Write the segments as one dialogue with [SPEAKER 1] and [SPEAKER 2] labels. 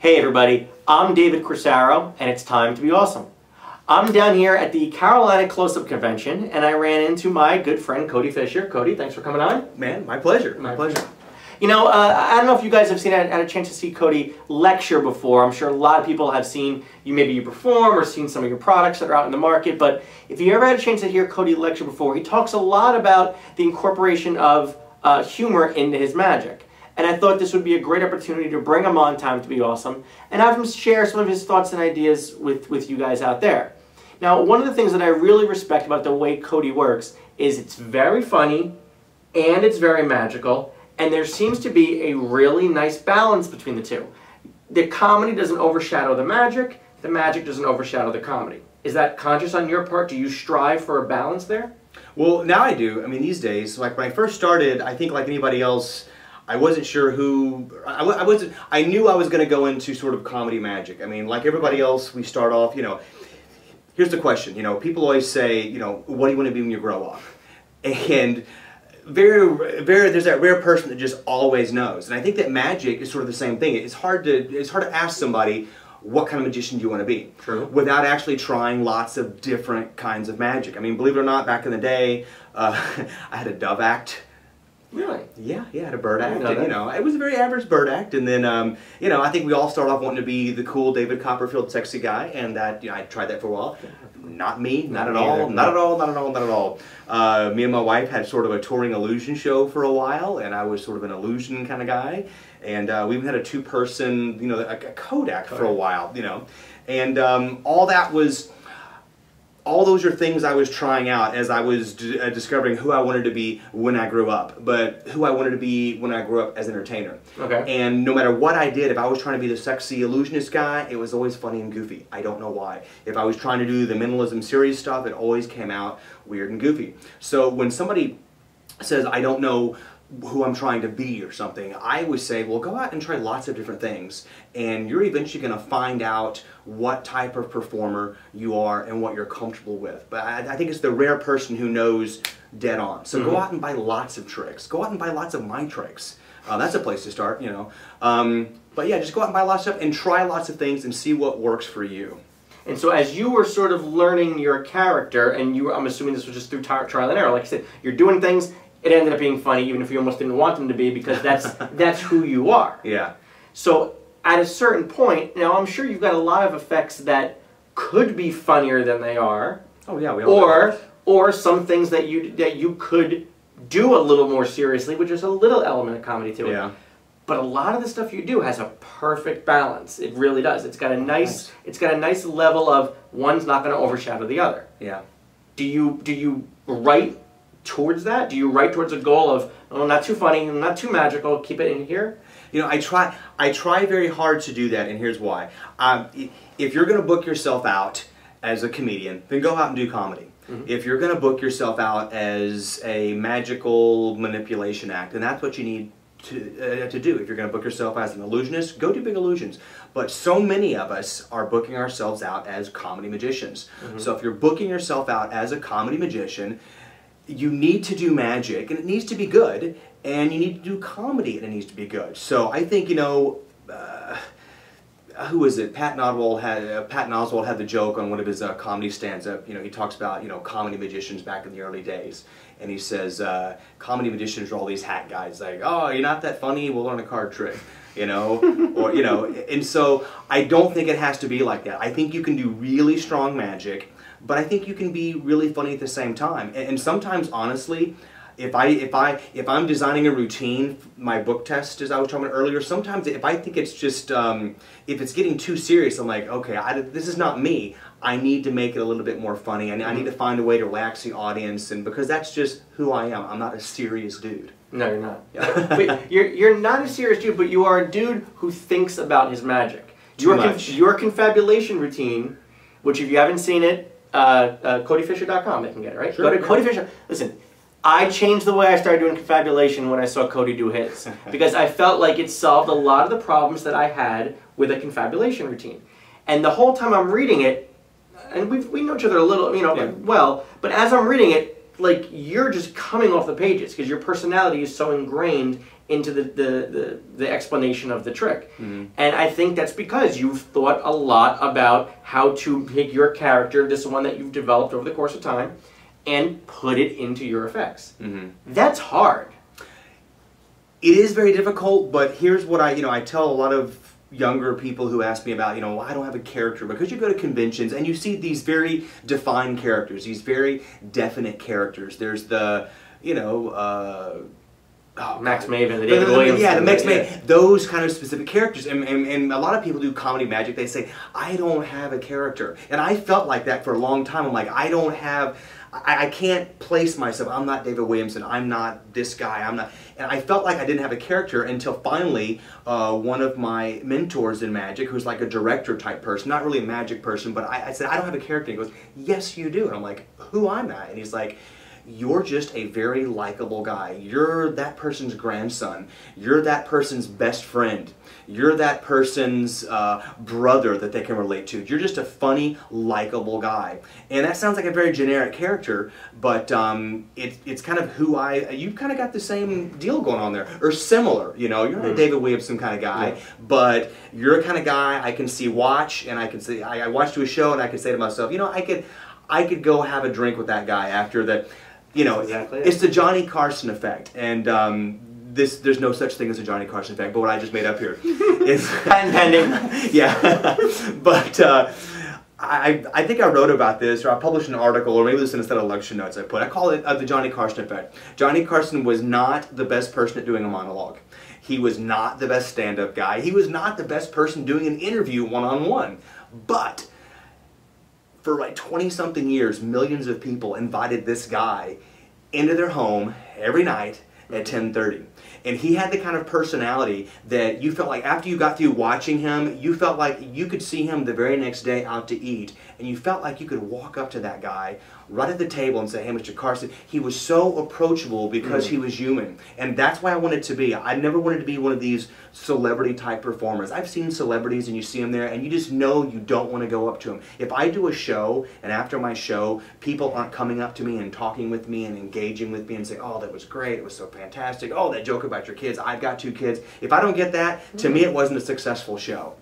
[SPEAKER 1] Hey everybody, I'm David Corsaro, and it's time to be awesome. I'm down here at the Carolina Close-Up Convention, and I ran into my good friend Cody Fisher. Cody, thanks for coming on.
[SPEAKER 2] Man, my pleasure. My pleasure.
[SPEAKER 1] You know, I don't know if you guys have had a chance to see Cody lecture before. I'm sure a lot of people have seen you, maybe you perform or seen some of your products that are out in the market. But if you ever had a chance to hear Cody lecture before, he talks a lot about the incorporation of humor into his magic. And I thought this would be a great opportunity to bring him on Time to Be Awesome and have him share some of his thoughts and ideas with you guys out there. Now, one of the things that I really respect about the way Cody works is it's very funny and it's very magical, and there seems to be a really nice balance between the two. The comedy doesn't overshadow the magic doesn't overshadow the comedy. Is that conscious on your part? Do you strive for a balance there?
[SPEAKER 2] Well, now I do. I mean, these days, like when I first started, I think like anybody else, I wasn't sure who, I knew I was going to go into sort of comedy magic. I mean, like everybody else, we start off, you know, here's the question, you know, people always say, you know, what do you want to be when you grow up? And there's that rare person that just always knows. And I think that magic is sort of the same thing. It's hard to ask somebody what kind of magician do you want to be.
[SPEAKER 1] True.
[SPEAKER 2] Without actually trying lots of different kinds of magic. I mean, believe it or not, back in the day, I had a dove act.
[SPEAKER 1] Really?
[SPEAKER 2] Yeah, I had a bird act, and, you know, it was a very average bird act, and then, you know, I think we all start off wanting to be the cool David Copperfield sexy guy, and that, you know, I tried that for a while. Not me, not at all, not at all, not at all, not at all. Me and my wife had sort of a touring illusion show for a while, and I was sort of an illusion kind of guy, and we even had a two-person, you know, a Kodak for a while, you know, and all those are things I was trying out as I was discovering who I wanted to be when I grew up, but who I wanted to be when I grew up as an entertainer.
[SPEAKER 1] Okay.
[SPEAKER 2] And no matter what I did, if I was trying to be the sexy illusionist guy, it was always funny and goofy. I don't know why. If I was trying to do the minimalism series stuff, it always came out weird and goofy. So when somebody says, I don't know who I'm trying to be or something, I always say, well, go out and try lots of different things, and you're eventually going to find out what type of performer you are and what you're comfortable with. But I think it's the rare person who knows dead on. So go out and buy lots of tricks. Go out and buy lots of my tricks. That's a place to start, you know. But yeah, just go out and buy lots of stuff and try lots of things and see what works for you.
[SPEAKER 1] And so as you were sort of learning your character, and I'm assuming this was just through trial and error, like I said, you're doing things, it ended up being funny even if you almost didn't want them to be, because that's who you are.
[SPEAKER 2] Yeah.
[SPEAKER 1] So at a certain point, now I'm sure you've got a lot of effects that could be funnier than they are.
[SPEAKER 2] Oh yeah, we all
[SPEAKER 1] or some things that you could do a little more seriously, which is a little element of comedy to it.
[SPEAKER 2] Yeah.
[SPEAKER 1] But a lot of the stuff you do has a perfect balance. It really does. It's got a nice level of one's not going to overshadow the other.
[SPEAKER 2] Yeah.
[SPEAKER 1] Do you write towards that? Do you write towards a goal of, oh, not too funny, not too magical, keep it in here?
[SPEAKER 2] You know, I try very hard to do that, and here's why. If you're going to book yourself out as a comedian, then go out and do comedy. If you're going to book yourself out as a magical manipulation act, then that's what you need to do. If you're going to book yourself as an illusionist, go do big illusions. But so many of us are booking ourselves out as comedy magicians. So if you're booking yourself out as a comedy magician, you need to do magic, and it needs to be good, and you need to do comedy, and it needs to be good. So I think, you know, who was it? Pat Oswalt had the joke on one of his comedy stand-up. You know, he talks about, you know, comedy magicians back in the early days, and he says comedy magicians are all these hack guys. Like, oh, you're not that funny, we'll learn a card trick. You know, or, you know, and so I don't think it has to be like that. I think you can do really strong magic, but I think you can be really funny at the same time. And sometimes, honestly, if I'm designing a routine, my book test, as I was talking about earlier, sometimes if I think it's just, if it's getting too serious, I'm like, okay, this is not me. I need to make it a little bit more funny. I need to find a way to relax the audience, and because that's just who I am. I'm not a serious dude.
[SPEAKER 1] No, you're not. But you're not a serious dude, but you are a dude who thinks about his magic. Your confabulation routine, which if you haven't seen it, CodyFisher.com, they can get it, right?
[SPEAKER 2] Sure,
[SPEAKER 1] go to Cody Fisher. Listen, I changed the way I started doing confabulation when I saw Cody do his, because I felt like it solved a lot of the problems that I had with a confabulation routine. And the whole time I'm reading it, and we know each other a little, you know, well, but as I'm reading it, like, you're just coming off the pages because your personality is so ingrained into the explanation of the trick. And I think that's because you've thought a lot about how to take your character, this one that you've developed over the course of time, and put it into your effects. That's hard.
[SPEAKER 2] It is very difficult, but here's what I tell a lot of younger people who ask me about, well, I don't have a character, because you go to conventions and you see these very defined characters, these very definite characters. There's the,
[SPEAKER 1] Max Maven, the David Williams.
[SPEAKER 2] Yeah, the Max Maven, those kind of specific characters. And a lot of people do comedy magic, they say, I don't have a character. And I felt like that for a long time. I'm like, I can't place myself. I'm not David Williamson. I'm not this guy. I'm not. And I felt like I didn't have a character until finally one of my mentors in magic, who's like a director type person, not really a magic person, but I said, I don't have a character. He goes, yes, you do. And I'm like, who am I? And he's like, you're just a very likable guy. You're that person's grandson. You're that person's best friend. You're that person's brother that they can relate to. You're just a funny, likable guy. And that sounds like a very generic character, but it's kind of who you've kind of got the same deal going on there, or similar. You're not a David Williamson kind of guy, but you're a kind of guy I can watch, and I can say, I watch to a show, and I can say to myself, I could go have a drink with that guy after that.
[SPEAKER 1] Exactly.
[SPEAKER 2] It's the Johnny Carson effect, and there's no such thing as a Johnny Carson effect, but what I just made up here is
[SPEAKER 1] patent pending.
[SPEAKER 2] Yeah, but I think I wrote about this, or I published an article, or maybe this is instead of lecture notes I call it the Johnny Carson effect. Johnny Carson was not the best person at doing a monologue. He was not the best stand-up guy. He was not the best person doing an interview one-on-one, but for like 20-something years, millions of people invited this guy into their home every night at 10:30. And he had the kind of personality that you felt like after you got through watching him, you felt like you could see him the very next day out to eat, and you felt like you could walk up to that guy right at the table and say, hey, Mr. Carson. He was so approachable because he was human. And that's why I wanted to be. I never wanted to be one of these celebrity type performers. I've seen celebrities and you see them there and you just know you don't want to go up to them. If I do a show and after my show, people aren't coming up to me and talking with me and engaging with me and say, oh, that was great, it was so fantastic, oh, that joke about your kids, I've got 2 kids. If I don't get that, to me it wasn't a successful show.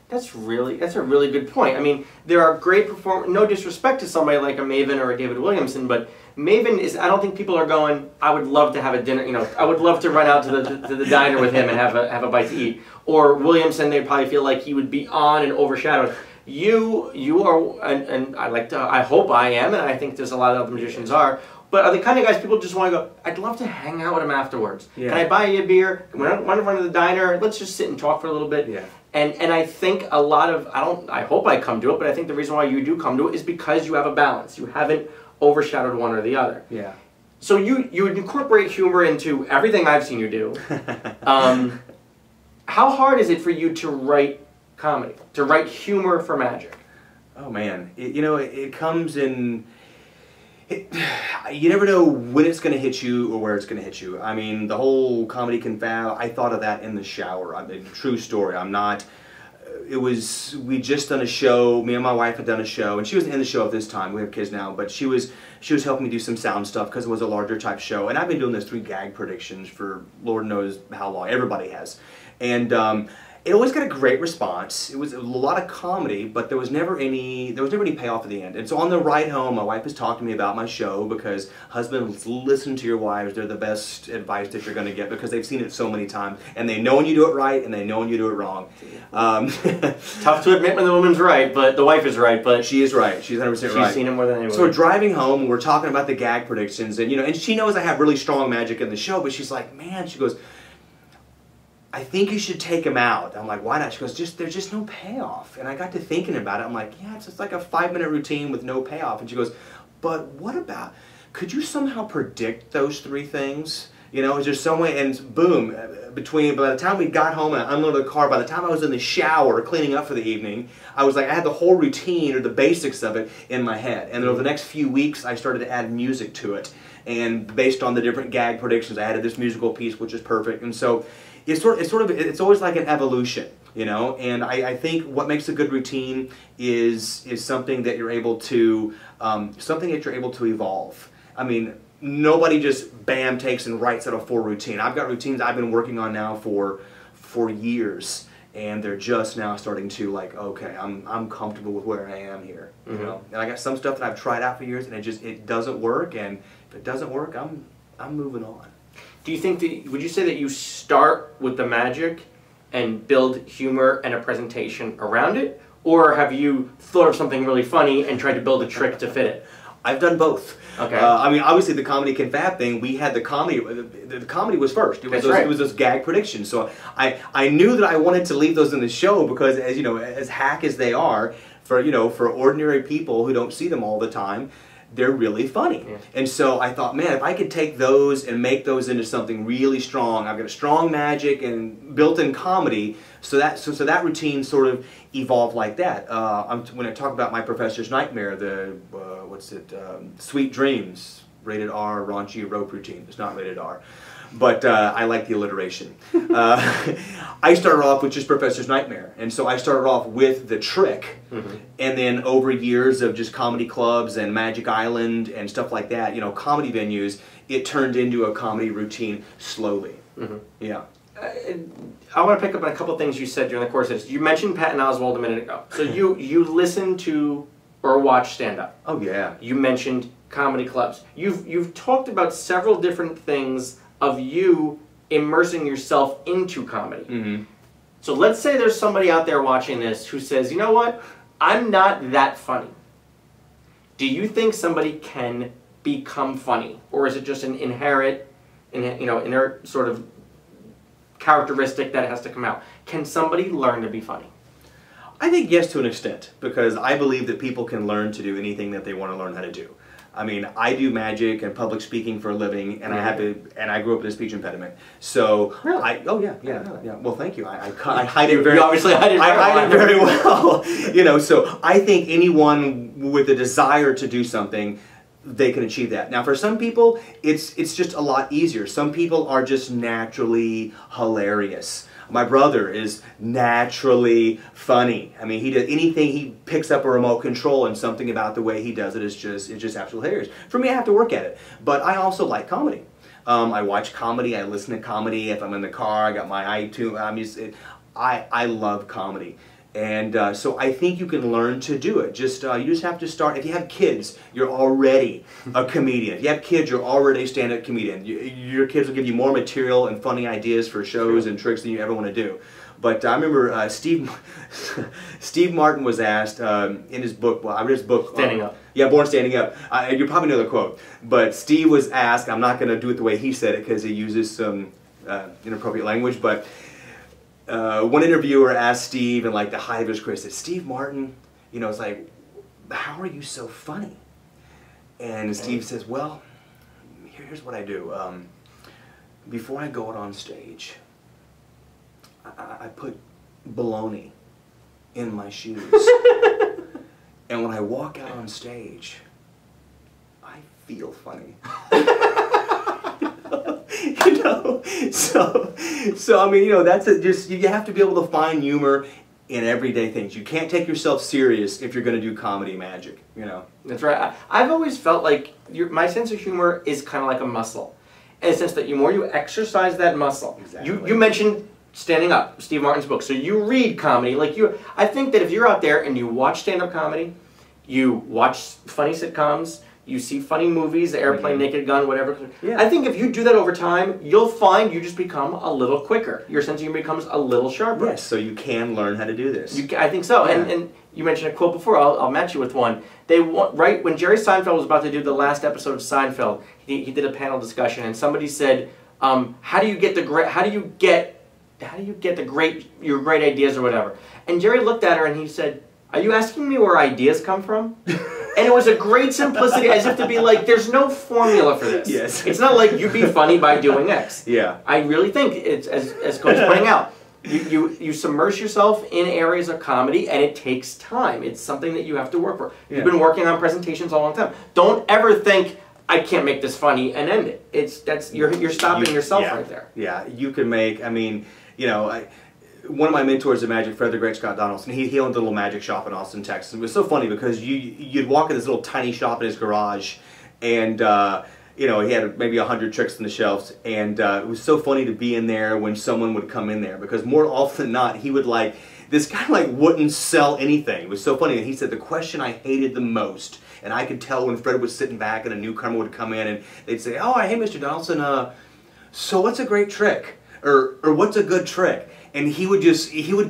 [SPEAKER 1] That's a really good point. I mean, there are great performers, no disrespect to somebody like a Maven or a David Williamson, but Maven is, I don't think people are going, I would love to have a dinner, I would love to run out to the diner with him and have a bite to eat. Or Williamson, they'd probably feel like he would be on and overshadowed. You are, and I hope I am, and I think there's a lot of other magicians are, but are the kind of guys people just want to go, I'd love to hang out with him afterwards. Yeah. Can I buy you a beer? When I run to the diner, let's just sit and talk for a little bit. Yeah. And I think a lot of, I hope I come to it, but I think the reason why you do come to it is because you have a balance. You haven't overshadowed one or the other. Yeah. So you incorporate humor into everything I've seen you do. How hard is it for you to write comedy, to write humor for magic?
[SPEAKER 2] Oh man, it comes in. You never know when it's going to hit you or where it's going to hit you. I mean, the whole comedy confab, I thought of that in the shower. I mean, true story. I'm not, we just done a show, me and my wife had done a show, and she wasn't in the show at this time, we have kids now, but she was helping me do some sound stuff because it was a larger type show, and I've been doing those 3 gag predictions for Lord knows how long, everybody has. And it always got a great response. It was a lot of comedy, but there was never any payoff at the end. And so on the ride home, my wife has talked to me about my show because husbands, listen to your wives. They're the best advice that you're going to get because they've seen it so many times. And they know when you do it right and they know when you do it wrong.
[SPEAKER 1] Tough to admit when the woman's right, but the wife is right. But
[SPEAKER 2] she is right. She's 100% right.
[SPEAKER 1] She's seen it more than anyone.
[SPEAKER 2] So we're driving home, we're talking about the gag predictions. And, and she knows I have really strong magic in the show, but she's like, man, she goes, I think you should take him out. I'm like, why not? She goes, there's just no payoff. And I got to thinking about it. I'm like, yeah, it's just like a 5-minute routine with no payoff. And she goes, but what about, could you somehow predict those 3 things? Is there some way, and boom, by the time we got home and I unloaded the car, by the time I was in the shower cleaning up for the evening, I was like, I had the whole routine or the basics of it in my head. And then over the next few weeks, I started to add music to it. And based on the different gag predictions, I added this musical piece, which is perfect. And so, it's always like an evolution, and I think what makes a good routine is something that you're able to evolve. I mean, nobody just bam takes and writes out a full routine. I've got routines I've been working on now for years, and they're just now starting to like, okay, I'm comfortable with where I am here, you know. And I got some stuff that I've tried out for years, and it doesn't work. And if it doesn't work, I'm moving on.
[SPEAKER 1] Do you think that, would you say that you start with the magic and build humor and a presentation around it, or have you thought of something really funny and tried to build a trick to fit it?
[SPEAKER 2] I've done both.
[SPEAKER 1] Okay.
[SPEAKER 2] I mean, obviously the comedy confab thing, we had the comedy. The comedy was first. It was
[SPEAKER 1] That's right.
[SPEAKER 2] It was those gag predictions. So I knew that I wanted to leave those in the show because, as you know, as hack as they are, for ordinary people who don't see them all the time, they're really funny.
[SPEAKER 1] Yeah.
[SPEAKER 2] And so I thought, man, if I could take those and make those into something really strong, I've got a strong magic and built-in comedy, so that routine sort of evolved like that. When I talk about my professor's nightmare, the Sweet Dreams, rated R, raunchy rope routine. It's not rated R. But I like the alliteration. I started off with just Professor's Nightmare. And so I started off with the trick. And then over years of just comedy clubs and Magic Island and stuff like that, you know, comedy venues, it turned into a comedy routine slowly. Yeah.
[SPEAKER 1] I want to pick up on a couple things you said during the course of this. You mentioned Patton Oswalt a minute ago. So you listen to or watch stand-up.
[SPEAKER 2] Oh, yeah.
[SPEAKER 1] You mentioned comedy clubs. You've talked about several different things of you immersing yourself into comedy. So let's say there's somebody out there watching this who says, you know what, I'm not that funny. Do you think somebody can become funny? Or is it just an inherent sort of characteristic that has to come out? Can somebody learn to be funny?
[SPEAKER 2] I think yes, to an extent, because I believe that people can learn to do anything that they want to learn how to do. I mean, I do magic and public speaking for a living, and I grew up with a speech impediment. So,
[SPEAKER 1] really?
[SPEAKER 2] Yeah. Well, thank you. I hide it very.
[SPEAKER 1] You obviously hide it
[SPEAKER 2] very well. You know, so I think anyone with a desire to do something, they can achieve that. Now, for some people, it's just a lot easier. Some people are just naturally hilarious. My brother is naturally funny. I mean, he does anything, he picks up a remote control, and something about the way he does it is just absolutely hilarious. For me, I have to work at it. But I also like comedy. I watch comedy, I listen to comedy. If I'm in the car, I got my iTunes. I love comedy. And so I think you can learn to do it. You just have to start. If you have kids, you're already a comedian. If you have kids, you're already a stand-up comedian. Your kids will give you more material and funny ideas for shows and tricks than you ever want to do. But I remember Steve Martin was asked in his book, well, I read his book.
[SPEAKER 1] Standing Up.
[SPEAKER 2] Yeah, Born Standing Up. You probably know the quote. But Steve was asked, I'm not going to do it the way he said it because he uses some inappropriate language, but one interviewer asked Steve in like the height of his career, said, Steve Martin, you know, it's like, how are you so funny? And Steve says, well, here's what I do. Before I go out on stage, I put bologna in my shoes. And when I walk out on stage, I feel funny. You know, so I mean, you know, that's you have to be able to find humor in everyday things. You can't take yourself serious if you're going to do comedy magic, you know.
[SPEAKER 1] That's right. I've always felt like my sense of humor is kind of like a muscle, in the sense that the more you exercise that muscle.
[SPEAKER 2] Exactly.
[SPEAKER 1] You mentioned Standing Up, Steve Martin's book. So you read comedy, I think that if you're out there and you watch stand-up comedy, you watch funny sitcoms, you see funny movies, The Airplane, Naked Gun, whatever.
[SPEAKER 2] Yeah.
[SPEAKER 1] I think if you do that over time, you'll find you just become a little quicker. Your sense of humor becomes a little sharper.
[SPEAKER 2] Yes, so you can learn how to do this.
[SPEAKER 1] I think so.
[SPEAKER 2] Yeah.
[SPEAKER 1] And you mentioned a quote before. I'll match you with one. Right when Jerry Seinfeld was about to do the last episode of Seinfeld, he did a panel discussion, and somebody said, "How do you get your great ideas or whatever?" And Jerry looked at her and he said, "Are you asking me where ideas come from?" And it was a great simplicity, as if to be like, there's no formula for this.
[SPEAKER 2] Yes.
[SPEAKER 1] It's not like you be funny by doing X.
[SPEAKER 2] Yeah.
[SPEAKER 1] I really think it's, as Cody's pointing out, you submerge yourself in areas of comedy, and it takes time. It's something that you have to work for.
[SPEAKER 2] Yeah.
[SPEAKER 1] You've been working on presentations a long time. Don't ever think, I can't make this funny, and end it. You're stopping yourself right there.
[SPEAKER 2] Yeah, you can make, I mean, you know, one of my mentors in magic, Fred the Great Scott Donaldson, he owned a little magic shop in Austin, Texas. It was so funny because you'd walk in this little tiny shop in his garage, and you know, he had maybe 100 tricks on the shelves, and it was so funny to be in there when someone would come in there, because more often than not, he would like, this guy like wouldn't sell anything. It was so funny, and he said the question I hated the most, and I could tell when Fred was sitting back and a newcomer would come in and they'd say, oh, hey, Mr. Donaldson, so what's a great trick? Or what's a good trick? And he would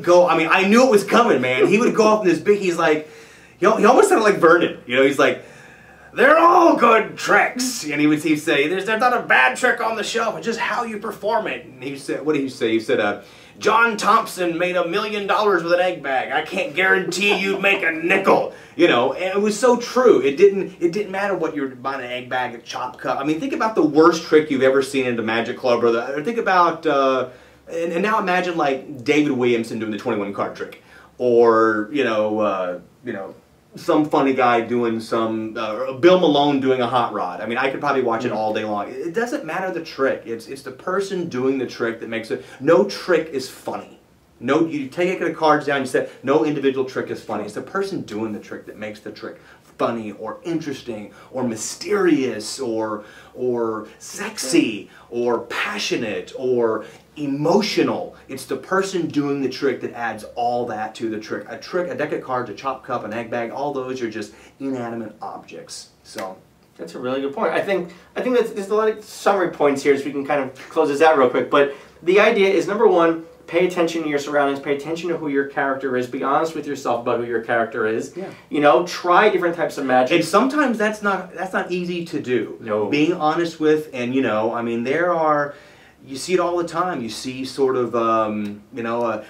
[SPEAKER 2] go, I mean, I knew it was coming, man. He would go off in this big, he's like, he almost sounded like Vernon, you know, he's like, they're all good tricks. And he'd say, there's not a bad trick on the shelf, it's just how you perform it. And he said, what did he say? He said, John Thompson made $1 million with an egg bag. I can't guarantee you'd make a nickel. You know, and it was so true. It didn't matter what you were buying, an egg bag, a chop cup. I mean, think about the worst trick you've ever seen in the Magic Club, or think about, and now imagine like David Williamson doing the 21 card trick, or you know, some funny guy doing some, Bill Malone doing a hot rod. I mean, I could probably watch it all day long. It doesn't matter the trick. It's the person doing the trick that makes it. No trick is funny. No, you take the cards down, you say, no individual trick is funny. It's the person doing the trick that makes the trick funny or interesting or mysterious or sexy or passionate or emotional. It's the person doing the trick that adds all that to the trick. A deck of cards, a chop cup, an egg bag, all those are just inanimate objects. So
[SPEAKER 1] that's a really good point. I think there's a lot of summary points here, so we can kind of close this out real quick. But the idea is, number one, pay attention to your surroundings, pay attention to who your character is, be honest with yourself about who your character is. Yeah. You know, try different types of magic.
[SPEAKER 2] And sometimes that's not easy to do.
[SPEAKER 1] No.
[SPEAKER 2] Being honest with, and you know, I mean, you see it all the time. You see sort of, you know,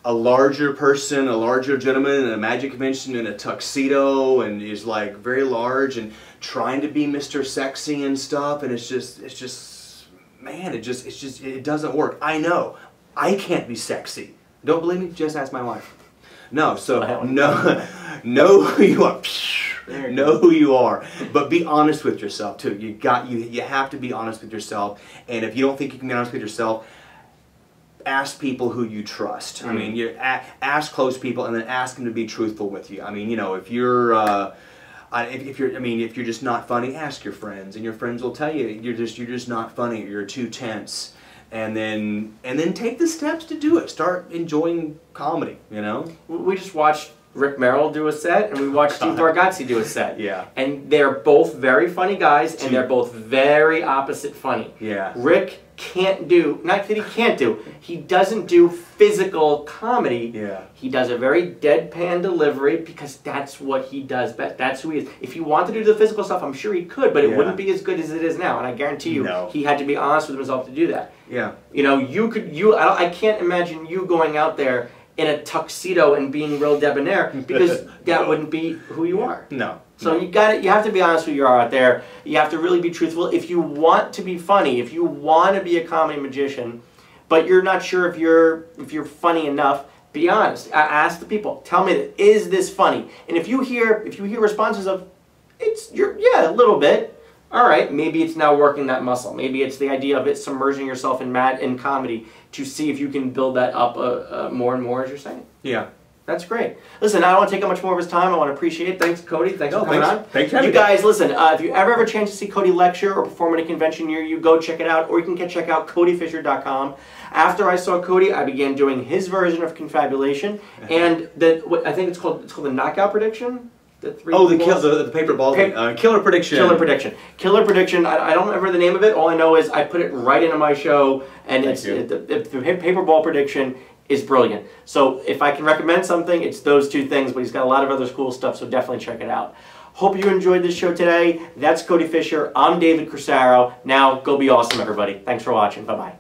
[SPEAKER 2] a larger person, a larger gentleman in a magic convention in a tuxedo, and is like very large and trying to be Mr. Sexy and stuff, and it's just, man, it doesn't work. I know. I can't be sexy. Don't believe me? Just ask my wife. No, so know who you are. Know who you are, but be honest with yourself too. You have to be honest with yourself, and if you don't think you can be honest with yourself, ask people who you trust. Mm-hmm. I mean, ask close people, and then ask them to be truthful with you. I mean, you know, if you're just not funny, ask your friends, and your friends will tell you you're just not funny. You're too tense. And then take the steps to do it. Start enjoying comedy, you know?
[SPEAKER 1] We just watched Rick Merrill do a set, and we watched Steve Bargatze do a set.
[SPEAKER 2] Yeah.
[SPEAKER 1] And they're both very funny guys, and they're both very opposite funny.
[SPEAKER 2] Yeah.
[SPEAKER 1] Rick can't do, not that he can't do, he doesn't do physical comedy.
[SPEAKER 2] Yeah.
[SPEAKER 1] He does a very deadpan delivery because that's what he does best. That's who he is. If he wanted to do the physical stuff, I'm sure he could, but it wouldn't be as good as it is now. And I guarantee you, he had to be honest with himself to do that.
[SPEAKER 2] Yeah.
[SPEAKER 1] You know, I can't imagine you going out there in a tuxedo and being real debonair, because that wouldn't be who you are.
[SPEAKER 2] No.
[SPEAKER 1] So you have to be honest who you are out there. You have to really be truthful. If you want to be funny, if you want to be a comedy magician, but you're not sure if you're funny enough, be honest. Ask the people. Tell me, is this funny? And if you hear responses of, yeah, a little bit. All right, maybe it's now working that muscle. Maybe it's the idea of it submerging yourself in comedy to see if you can build that up more and more, as you're saying.
[SPEAKER 2] Yeah.
[SPEAKER 1] That's great. Listen, I don't want to take up much more of his time. I want to appreciate it. Thanks, Cody. Thanks for coming on.
[SPEAKER 2] Thanks for having
[SPEAKER 1] me. You guys, listen, if you ever have a chance to see Cody lecture or perform at a convention near you, go check it out, or you can check out CodyFisher.com. After I saw Cody, I began doing his version of confabulation, and I think it's called the knockout prediction.
[SPEAKER 2] The paper ball killer prediction.
[SPEAKER 1] Killer prediction. Killer prediction. I don't remember the name of it. All I know is I put it right into my show, and the paper ball prediction is brilliant. So if I can recommend something, it's those two things, but he's got a lot of other cool stuff, so definitely check it out. Hope you enjoyed this show today. That's Cody Fisher. I'm David Corsaro. Now, go be awesome, everybody. Thanks for watching. Bye-bye.